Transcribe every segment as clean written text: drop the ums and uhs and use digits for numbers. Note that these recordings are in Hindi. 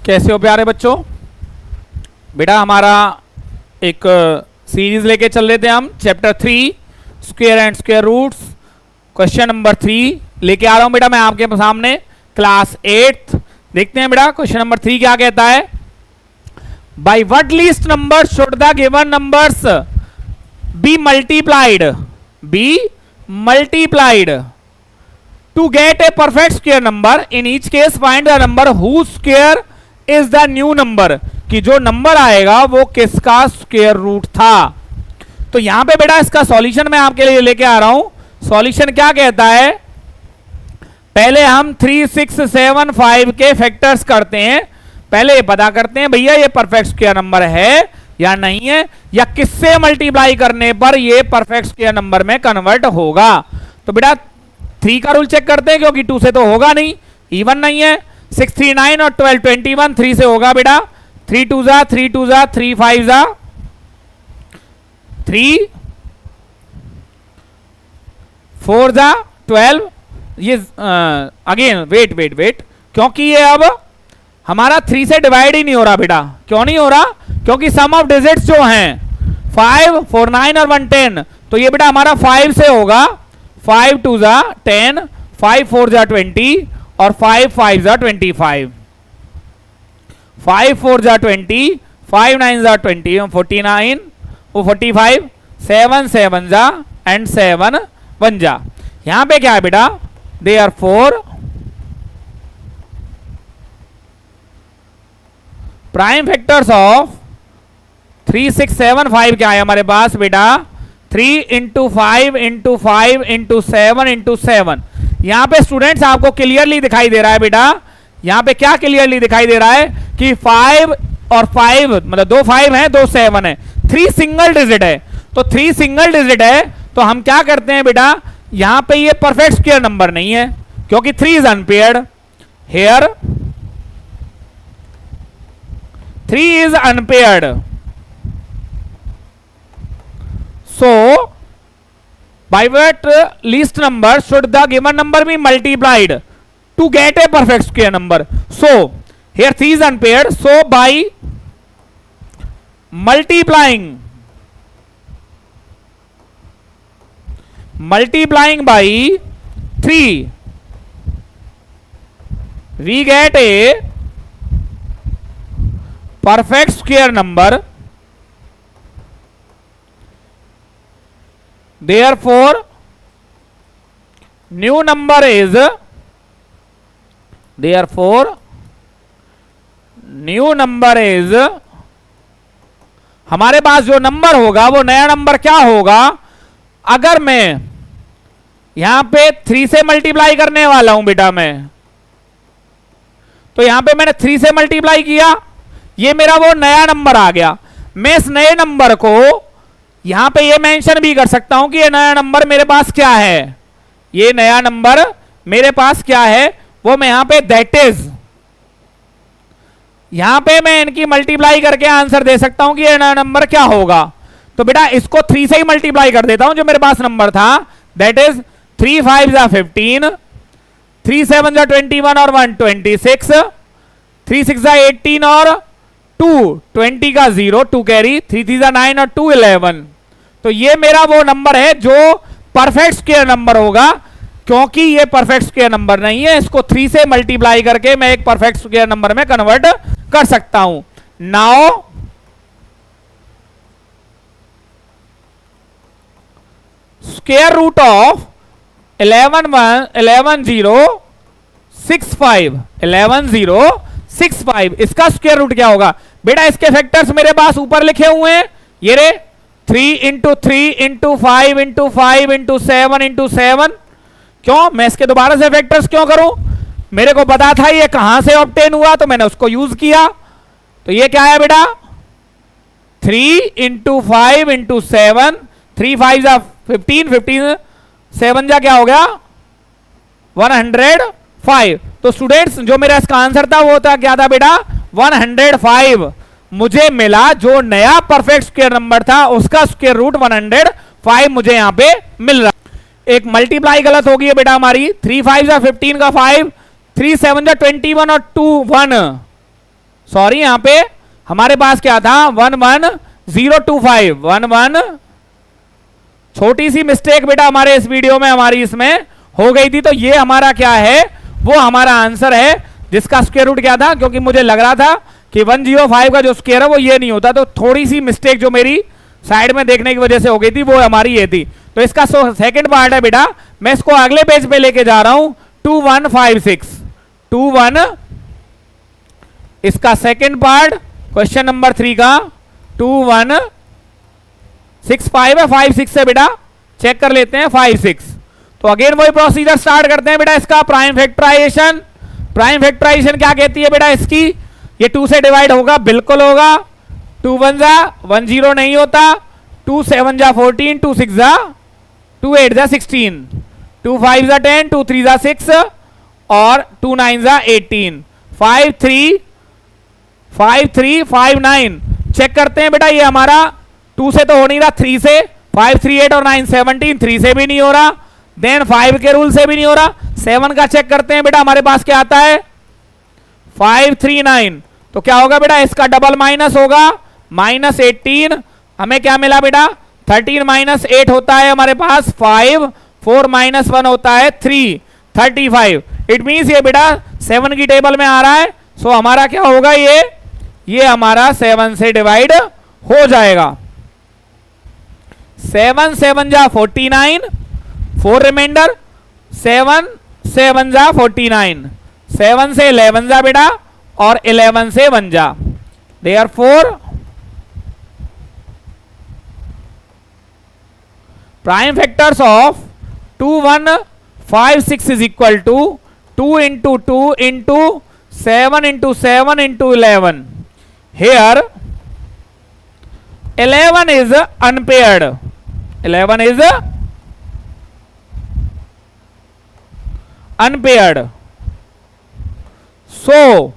कैसे हो प्यारे बच्चों? बेटा हमारा एक सीरीज लेके चल रहे थे हम, chapter 3 square and square roots, question number 3 लेके आ रहा हूं बेटा मैं आपके सामने, क्लास 8। देखते हैं बेटा क्वेश्चन नंबर 3 क्या कहता है। By what least number should the given numbers be multiplied to get a perfect square number. In each case find the number whose square is the new number, कि जो नंबर आएगा वो किसका स्क्वायर रूट था। तो यहां पे बेटा इसका सॉल्यूशन मैं आपके लिए लेके आ रहा हूं। सॉल्यूशन क्या कहता है, पहले हम 3, 6, 7, 5 के फैक्टर्स करते हैं। पहले ये पता करते हैं भैया ये परफेक्ट स्क्वायर नंबर है या नहीं है, या किससे मल्टीप्लाई करने पर ये परफेक्ट स्क्वायर नंबर में कन्वर्ट होगा। तो बेटा 3 का रूल चेक करते हैं, क्योंकि 2 से तो होगा नहीं, इवन नहीं है। 6, 3, 9 और 12, 21, 3 से होगा बेटा। 3 2 जा, 3 2 जा, 3 5 जा, 3 4 जा, 12। ये अगेन वेट, क्योंकि ये अब हमारा 3 से डिवाइड ही नहीं हो रहा बेटा। क्यों नहीं हो रहा? क्योंकि सम ऑफ डिजिट्स जो हैं 5, 4, 9 और 1, 10, तो ये बेटा हमारा 5 से होगा। 5 2 जा 10, 5 4 जा 20 और 5 5 जा 25। 5 4 जा 20, 5 9 जा 20, 49 वो 45, 7 7 जा एंड 7 1 जा। यहां पे क्या है बेटा, देयरफॉर प्राइम फैक्टर्स ऑफ 3, 6, 7, 5 क्या है हमारे पास बेटा, 3 × 5 × 5 × 7 × 7। यहां पे स्टूडेंट्स आपको क्लियरली दिखाई दे रहा है बेटा, यहां पे क्या क्लियरली दिखाई दे रहा है कि 5 और 5 मतलब 2 5 है 2 7 है, 3 सिंगल डिजिट है। तो 3 सिंगल डिजिट है तो हम क्या करते हैं बेटा, यहां पे ये परफेक्ट स्क्वायर नंबर नहीं है, क्योंकि 3 is unpaired. Here 3 is unpaired, so by what least number should the given number be multiplied to get a perfect square number. So here 3 is unpaired, so by multiplying by 3 we get a perfect square number. Therefore new number is हमारे पास जो नंबर होगा वो नया नंबर क्या होगा। अगर मैं यहां पे 3 से मल्टीप्लाई करने वाला हूं बेटा मैं, तो यहां पे मैंने 3 से मल्टीप्लाई किया, ये मेरा वो नया नंबर आ गया। मैं इस नए नंबर को यहां पे ये मेंशन भी कर सकता हूं कि ये नया नंबर मेरे पास क्या है, ये नया नंबर मेरे पास क्या है, वो मैं यहां पे दैट इज, यहां पे मैं इनकी मल्टीप्लाई करके आंसर दे सकता हूं कि ये नया नंबर क्या होगा। तो बेटा इसको 3 से ही मल्टीप्लाई कर देता हूं जो मेरे पास नंबर था, दैट इज 3 5 जा 15, 3 7 जा 21 और 1 26, 3 6 जा 18 और 2 20 का 0 2 कैरी, 3 3 जा 9 और 2 11। तो ये मेरा वो नंबर है जो परफेक्ट स्क्वायर नंबर होगा। क्योंकि ये परफेक्ट स्क्वायर नंबर नहीं है, इसको 3 से मल्टीप्लाई करके मैं एक परफेक्ट स्क्वायर नंबर में कन्वर्ट कर सकता हूं। नाउ स्क्वायर रूट ऑफ 11,065 इसका स्क्वायर रूट क्या होगा बेटा। इसके फैक्टर्स मेरे पास ऊपर लिखे हुए हैं, ये रे 3 × 3 × 5 × 5 × 7 × 7। क्यों मैं इसके दोबारा से फैक्टर्स क्यों करूं, मेरे को पता था ये कहां से ऑब्टेन हुआ तो मैंने उसको यूज किया। तो ये क्या है बेटा, 3 × 5 × 7, 3 5 जा 15, 15 7 जा क्या हो गया 105। तो स्टूडेंट्स जो मेरा इसका आंसर था वो था क्या था बेटा 105। मुझे मिला जो नया परफेक्ट स्क्वायर नंबर था उसका स्क्वायर रूट 105 मुझे यहां पे मिल रहा। एक मल्टीप्लाई गलत हो गई है बेटा हमारी, 3 5 जा 15 का 5, 3 7 जा 21 और 2 1 सॉरी यहां पे हमारे पास क्या था 11025 11 छोटी सी मिस्टेक बेटा हमारे इस वीडियो में हमारी इसमें हो गई थी, तो ये हमारा क्या है वो हमारा आंसर है जिसका स्क्वायर रूट क्या था, क्योंकि मुझे लग रहा था कि 105 का जो स्क्वायर है वो ये नहीं होता, तो थोड़ी सी मिस्टेक जो मेरी साइड में देखने की वजह से हो गई थी वो हमारी ये थी। तो इसका सेकंड पार्ट है बेटा, मैं इसको अगले पेज पे लेके जा रहा हूं 2156 21 इसका सेकंड पार्ट क्वेश्चन नंबर 3 का 2165 है 56 है बेटा, चेक कर लेते हैं 56। तो अगेन वही प्रोसीजर स्टार्ट करते हैं बेटा इसका प्राइम फैक्टराइजेशन। प्राइम फैक्टराइजेशन क्या कहती है बेटा इसकी, ये 2 से डिवाइड होगा, बिल्कुल होगा। 2 1 जा 1 0 नहीं होता, 2 7 जा 14, 2 6 जा 2 8 जा 16, 2 5 जा 10, 2 3 जा 6 और 2 9 जा 18, 5 3 5 9। चेक करते हैं बेटा, ये हमारा 2 से तो हो नहीं रहा, 3 से 5 3 8 और 9 17, 3 से भी नहीं हो रहा, देन 5 के रूल से भी नहीं हो रहा। 7 का चेक करते हैं बेटा, हमारे पास क्या आता है 5 3 9, तो क्या होगा बेटा इसका डबल माइनस होगा -18। हमें क्या मिला बेटा 13 - 8 होता है हमारे पास 5, 4 - 1 होता है 3, 35। इट मीन्स ये बेटा 7 की टेबल में आ रहा है, सो हमारा क्या होगा ये हमारा 7 से डिवाइड हो जाएगा। 7 7 जा 49, 4 रिमाइंडर, 7 7 जा 49, 7 से 11 जा बेटा और 11 से 1 जा, therefore prime factors of 2156 is equal to 2 into 2 into 7 into 7 into 11. Here 11 is unpaired. 11 is unpaired. So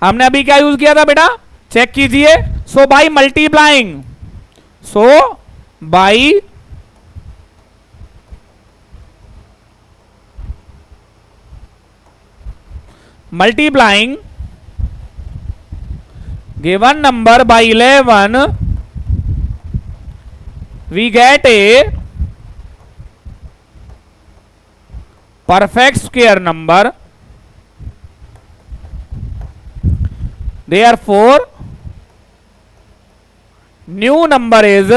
हमने अभी क्या यूज किया था बेटा, चेक कीजिए। So by multiplying, so by multiplying given number by 11 we get a perfect square number, therefore new number is,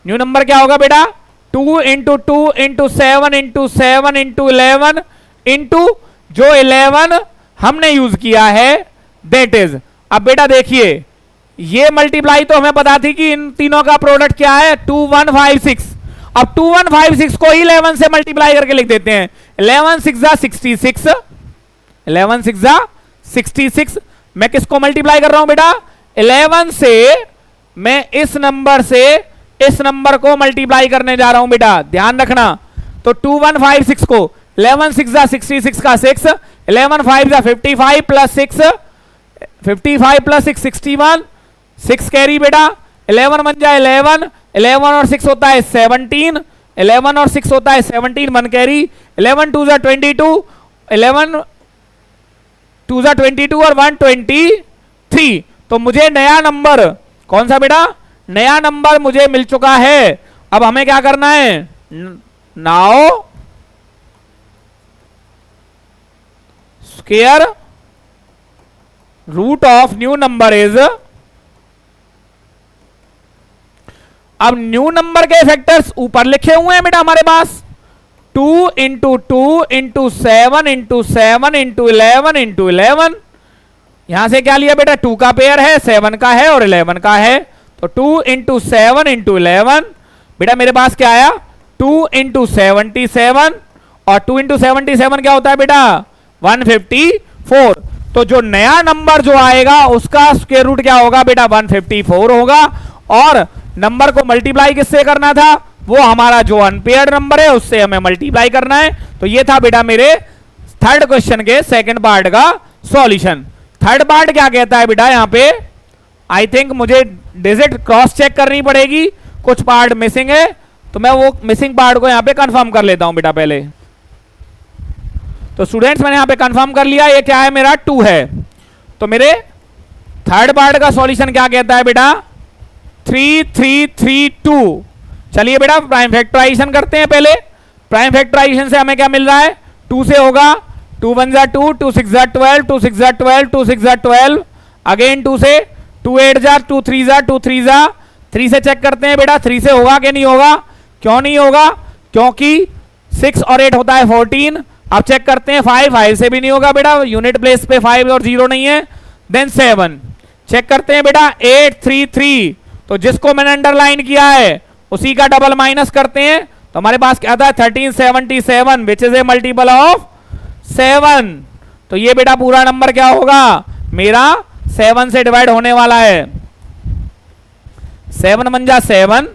new number क्या होगा बेटा 2 into 2 into 7 into 7 into 11 into जो 11 हमने यूज किया है दैट इज। अब बेटा देखिए ये मल्टीप्लाई तो हमें पता थी कि इन तीनों का प्रोडक्ट क्या है 2156। अब 2156 को ही 11 से मल्टीप्लाई करके लिख देते हैं। 11 6 जा 66, 11 6 जा 66। मैं किसको मल्टीप्लाई कर रहा हूं बेटा 11 से, मैं इस नंबर से इस नंबर को मल्टीप्लाई करने जा रहा हूं बेटा, ध्यान रखना। तो 2156 को 11 6 जा 66 का 6, 11 5 जा 55 प्लस 6, 55 प्लस 6 61, 6 कैरी बेटा, 11 1 जा 11, 11 और 6 होता है 17, 11 और 6 होता है 17, 1 कैरी, 11 2 जा 22, 11 2 जा 22 और 1 23। तो मुझे नया नंबर कौन सा बेटा, नया नंबर मुझे मिल चुका है। अब हमें क्या करना है, now square root of new number is, अब न्यू नंबर के फैक्टर्स ऊपर लिखे हुए हैं बेटा हमारे पास 2 into 2 into 7 into 7 into 11 into 11। यहां से क्या लिया बेटा 2 का पेयर है, 7 का है और 11 का है, तो 2 इंटू 7 इंटू 11 बेटा मेरे पास क्या आया 2 इंटू 77 और 2 इंटू 77 क्या होता है बेटा 154। तो जो नया नंबर जो आएगा उसका स्क्वायर रूट क्या होगा बेटा 154 होगा, और नंबर को मल्टीप्लाई किससे करना था, वो हमारा जो अनपेयर्ड नंबर है उससे हमें मल्टीप्लाई करना है। तो ये था बेटा मेरे थर्ड क्वेश्चन के सेकंड पार्ट का सॉल्यूशन। थर्ड पार्ट क्या कहता है बेटा, यहां पे आई थिंक मुझे डिजिट क्रॉस चेक करनी पड़ेगी, कुछ पार्ट मिसिंग है, तो मैं वो मिसिंग पार्ट को यहां पे कंफर्म कर लेता हूं बेटा पहले। तो स्टूडेंट्स मैंने यहां पे कंफर्म कर लिया, ये क्या है मेरा 2 है। तो मेरे थर्ड पार्ट का सॉल्यूशन क्या कहता है बेटा 3 3 3 2। चलिए बेटा प्राइम फैक्टराइजेशन करते हैं। पहले प्राइम फैक्टराइजेशन से हमें क्या मिल रहा है 2 से होगा 2 1 जा 2 2 6 जा 12 2 6 जा 12 2 6 जा 12 अगेन 2 से 2 8 जा 2 3 जा 2 3 जा 3 से चेक करते हैं बेटा 3 से होगा कि नहीं होगा। क्यों नहीं होगा क्योंकि 6 और 8 होता है 14। अब चेक करते हैं 5 से भी नहीं होगा बेटा, यूनिट प्लेस पे 5 और 0 नहीं है। देन 7 चेक करते हैं बेटा 8 3 3, तो जिसको मैंने अंडरलाइन किया है उसी का डबल माइनस करते हैं तो हमारे पास क्या था 1377 which is a multiple of 7। तो ये बेटा पूरा नंबर क्या होगा मेरा 7 से डिवाइड होने वाला है। 7 मंजा 7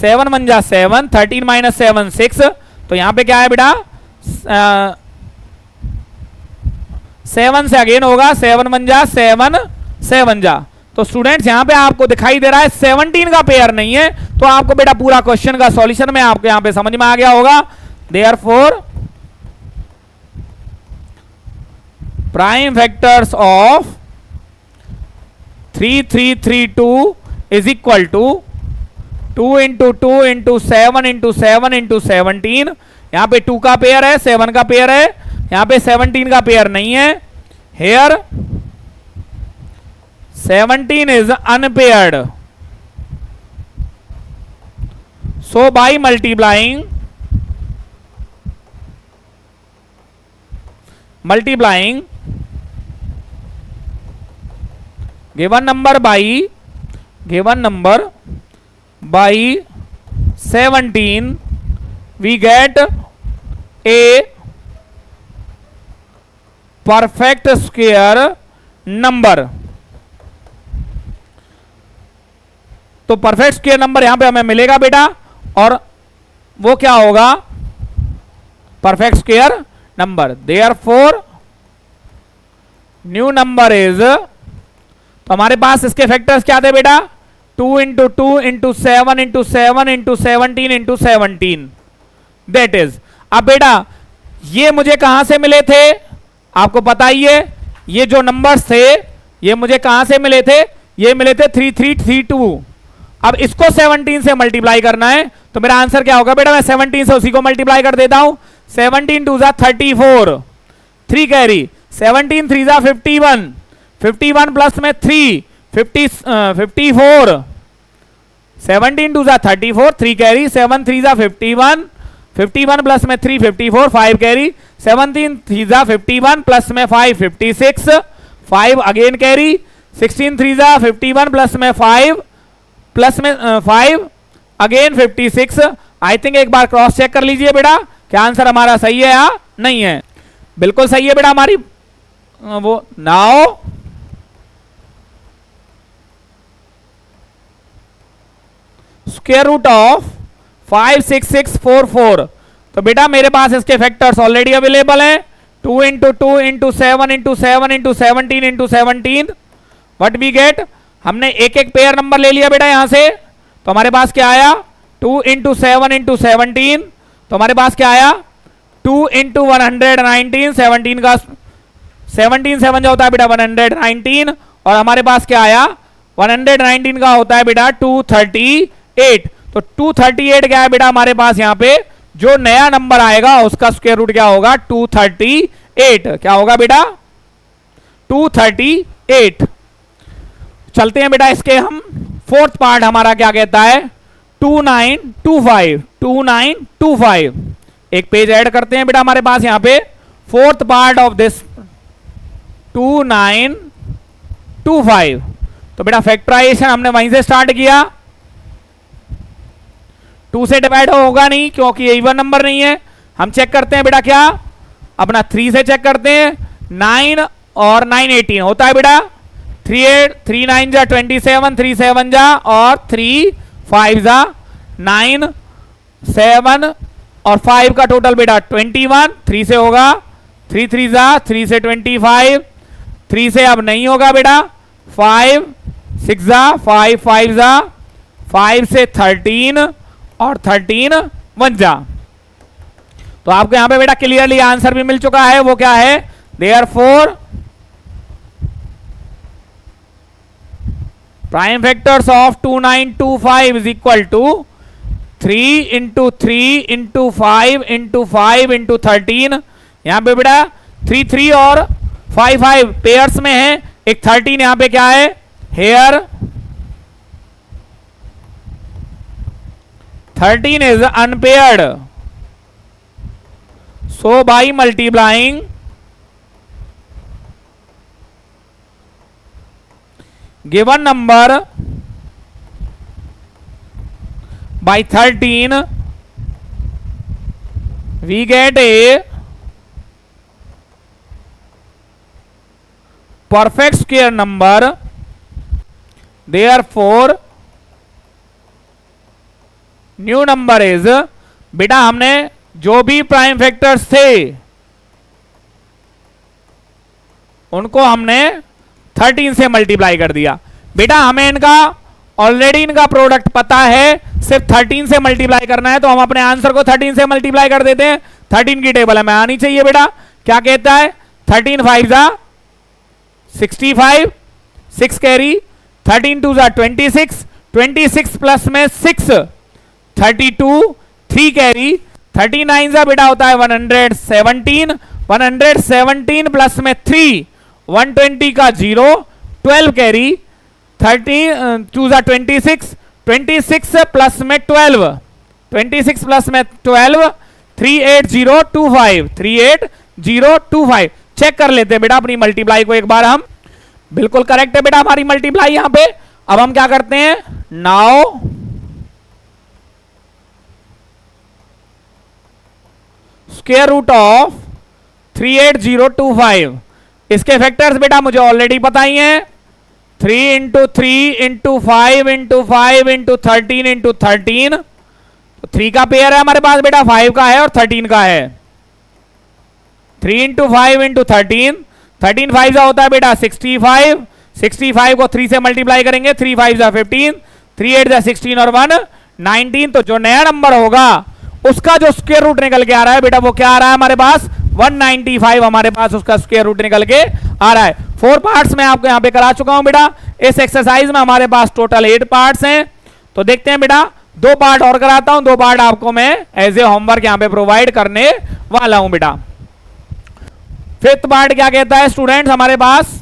7 मंजा 7 13 माइनस 7 6। तो यहां पे क्या है बेटा 7 से अगेन होगा 7 मंजा 7 7 जा। तो स्टूडेंट्स यहां पे आपको दिखाई दे रहा है 17 का पेयर नहीं है, तो आपको बेटा पूरा क्वेश्चन का सॉल्यूशन में आपको यहां पे समझ में आ गया होगा। Therefore prime factors of 3 3 3 2 is equal to 2 into 2 into 7 into 7 into 17। यहां पे 2 का पेयर है 7 का पेयर है, यहां पे 17 का पेयर नहीं है। Here 17 is unpaired. So by multiplying given number by 17 we get a perfect square number। तो परफेक्ट स्क्वायर नंबर यहां पे हमें मिलेगा बेटा, और वो क्या होगा perfect square number. Therefore new number is, तो हमारे पास इसके फैक्टर्स क्या थे बेटा 2 into 2 into 7 into 7 into 17 into 17 that is. अब बेटा ये मुझे कहां से मिले थे आपको पता ही है, ये जो नंबर्स थे ये मुझे कहां से मिले थे, ये मिले थे 3332। अब इसको 17 से मल्टीप्लाई करना है तो मेरा आंसर क्या होगा बेटा, मैं 17 से उसी को मल्टीप्लाई कर देता हूं। 17 2 जा 34 3 कैरी 17 3 जा 51 51 प्लस में 3 54 17 2 जा 34 3 कैरी 7 3 जा 51 51 प्लस में 3 54 5 कैरी 17 3 जा 51 प्लस में 5 56 5 अगेन कैरी 16 3 जा 51 प्लस में 5 प्लस में 5 अगेन 56। आई थिंक एक बार क्रॉस चेक कर लीजिए बेटा क्या आंसर हमारा सही है या नहीं है। बिल्कुल सही है बेटा हमारी वो। नाउ स्क्वायर रूट ऑफ 56644, तो बेटा मेरे पास इसके फैक्टर्स ऑलरेडी अवेलेबल हैं 2 into 2 into 7 into 7 into 17 into 17। What we get, हमने एक एक पेयर नंबर ले लिया बेटा यहां से, तो हमारे पास क्या आया 2 इंटू 7 इंटू 17, तो हमारे पास क्या आया 2 इंटू 119 17 का 17 7 जो होता है बेटा 119, और हमारे पास क्या आया 119 का होता है बेटा 238। तो 238 क्या है बेटा हमारे पास यहाँ पे जो नया नंबर आएगा उसका स्क्वायर रूट क्या होगा 238। क्या होगा बेटा 238। चलते हैं बेटा इसके हम फोर्थ पार्ट हमारा क्या कहता है 2925। एक पेज ऐड करते हैं बेटा हमारे पास यहां पे फोर्थ पार्ट ऑफ दिस 2925। तो बेटा फैक्टराइजेशन हमने वहीं से स्टार्ट किया, 2 से डिवाइड होगा नहीं क्योंकि ये इवन नंबर नहीं है। हम चेक करते हैं बेटा क्या अपना 3 से चेक करते हैं 9 और 9 18 होता है बेटा 3 8 3 9 जा 27 3 7 जा और 3 5 जा 9 7 और 5 का टोटल बेटा 21। 3 से होगा 3 3 जा 3 से 25 3 से अब नहीं होगा बेटा 5 6 जा 5 5 जा 5 से 13 और 13 1 जा। तो आपको यहां पे बेटा क्लियरली आंसर भी मिल चुका है, वो क्या है, therefore prime factors of 2925 is equal to 3 into 3 into 5 into 5 into 13। यहां पे बेटा 3 3 और 5 5 पेयर्स में है, एक 13 यहां पे क्या है, hair 13 is unpaired. So by multiplying given number by 13 we get a perfect square number. Therefore new number is, बेटा हमने जो भी प्राइम फैक्टर्स थे उनको हमने 13 से मल्टीप्लाई कर दिया। बेटा हमें इनका ऑलरेडी इनका प्रोडक्ट पता है, सिर्फ 13 से मल्टीप्लाई करना है, तो हम अपने आंसर को 13 से मल्टीप्लाई कर देते हैं। 13 की टेबल हमें आनी चाहिए बेटा, क्या कहता है, 13 5 जा 65, 6 कैरी, 13 2 जा 26, 26 प्लस में 6 32, 3 कैरी, 39 जा बेटा होता है 117, 117 प्लस में 3 120 का 0, 12 कैरी, 30 2 जा 26, 26 प्लस में 12, 26 प्लस में 12 38025, 38025। चेक कर लेते हैं बेटा अपनी मल्टीप्लाई को एक बार हम, बिल्कुल करेक्ट है बेटा हमारी मल्टीप्लाई यहां पे। अब हम क्या करते हैं, नाउ स्क्वायर रूट ऑफ 38025, इसके फैक्टर्स बेटा मुझे ऑलरेडी पता ही हैं, 3 into 3 into 5 into 5 into 13 into 13, तो 3 का पेयर है हमारे पास बेटा, 5 का है और 13 का है, 3 इंटू 5 इंटू 13, 13 5 जा होता है बेटा 65, 65 को 3 से मल्टीप्लाई करेंगे, 3 5 जा 15, 3 8 जा 16 और 1 19। तो जो नया नंबर होगा उसका जो स्क्वायर रूट निकल के आ रहा है बेटा, वो क्या आ रहा है हमारे पास, 195 हमारे पास उसका स्क्वायर रूट निकल के आ रहा है। 4 पार्ट्स में आपको यहां पे करा चुका हूं बेटा। इस एक्सरसाइज में हमारे पास टोटल 8 पार्ट्स हैं, तो देखते हैं बेटा 2 पार्ट और कराता हूं, 2 पार्ट आपको मैं एज ए होमवर्क यहां पे प्रोवाइड करने वाला हूं बेटा। 5th पार्ट क्या कहता है स्टूडेंट्स हमारे पास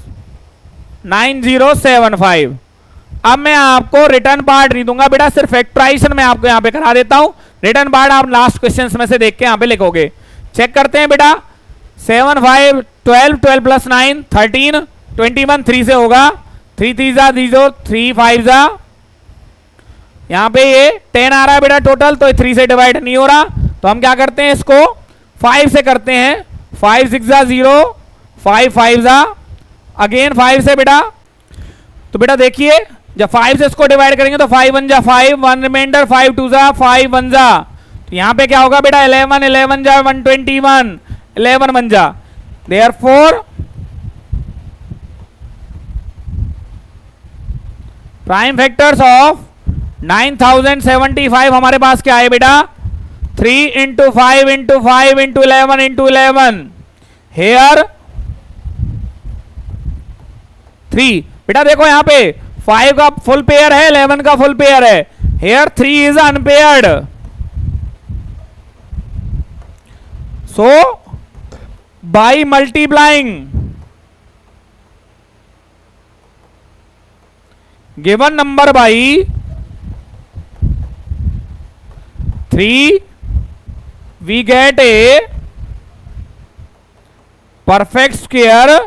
9075। अब मैं आपको रिटर्न पार्ट नहीं दूंगा बेटा, सिर्फ फैक्टराइजेशन में आपको यहां पे करा देता हूं। रिटर्न पार्ट आप लास्ट क्वेश्चंस में से देख के यहां पे लिखोगे। चेक करते हैं बेटा, 7 5 12, 12 प्लस 9 13, 21 3 से होगा, 3 3 जा 0, 3 5 जा, यहां पे ये 10 आ रहा है बेटा टोटल, तो 3 से डिवाइड नहीं हो रहा, तो हम क्या करते हैं इसको 5 से करते हैं, 5 6 जा 0, 5 5 जा अगेन 5 से बेटा। तो बेटा देखिए जब 5 से इसको डिवाइड करेंगे तो 5 1 जा 5, 1 रिमाइंडर, 5 2 जा 5 1 जा, तो यहां पे क्या होगा बेटा 11 11 जा 121, 11 1 जा। देयरफॉर प्राइम फैक्टर्स ऑफ 9075 हमारे पास क्या है बेटा, 3 into 5 into 5 into 11 into 11, here 3। बेटा देखो यहां पे 5 का फुल पेयर है, 11 का फुल पेयर है, here 3 is unpaired. So by multiplying given number by 3 we get a perfect square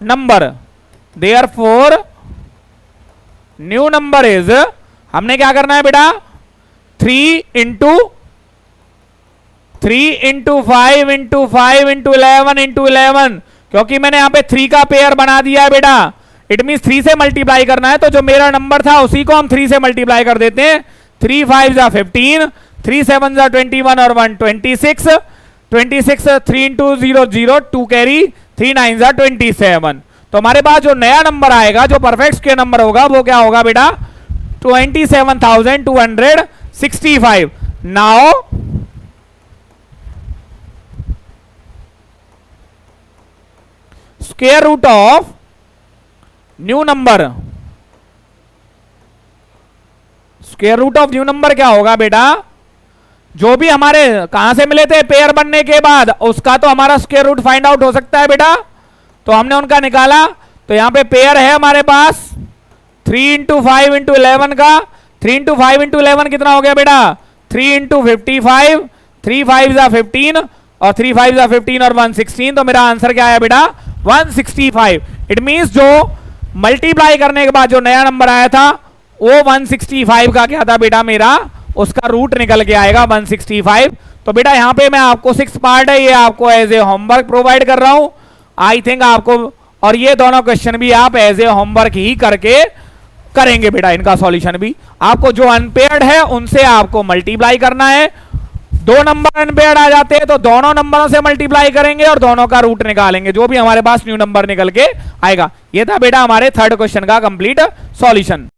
number. Therefore new number is, हमने क्या करना है बेटा 3 into 3 into 5 into 5 into 11 into 11, क्योंकि मैंने यहां पे 3 का पेयर बना दिया है बेटा, इट मीन 3 से मल्टीप्लाई करना है, तो जो मेरा नंबर था उसी को हम 3 से मल्टीप्लाई कर देते हैं। 3 5 जा 15, 3 7 जा 21 और 1 26, 26 3 इंटू 0 0, 2 कैरी, 3 9 जा 27। तो हमारे पास जो नया नंबर आएगा, जो परफेक्ट स्क्वायर नंबर होगा, वो क्या होगा बेटा 27265। Now square root of new number, square root of new number क्या होगा बेटा, जो भी हमारे कहां से मिले थे पेयर बनने के बाद, उसका तो हमारा स्क्वायर रूट फाइंड आउट हो सकता है बेटा, तो हमने उनका निकाला। तो यहां पे पेयर है हमारे पास 3 इंटू 5 इंटू 11 का, 3 इंटू 5 इंटू 11 कितना हो गया बेटा 3 इंटू 55, 3 5 जा 15 और 3 5 जा 15 और 116, तो मेरा आंसर क्या आया बेटा 165। इट मींस जो मल्टीप्लाई करने के बाद जो नया नंबर आया था वो 165 का क्या था बेटा, मेरा उसका रूट निकल के आएगा 165। तो बेटा यहां पे मैं आपको 6 पार्ट है ये आपको एज ए होमवर्क प्रोवाइड कर रहा हूं। आई थिंक आपको, और ये दोनों क्वेश्चन भी आप एज ए होमवर्क ही करके करेंगे बेटा, इनका सॉल्यूशन भी आपको जो अनपेयर्ड है उनसे आपको मल्टीप्लाई करना है। दो नंबर अनपेयर्ड आ जाते हैं तो दोनों नंबरों से मल्टीप्लाई करेंगे और दोनों का रूट निकालेंगे, जो भी हमारे पास न्यू नंबर निकल के आएगा। ये था बेटा हमारे थर्ड क्वेश्चन का कंप्लीट सॉल्यूशन।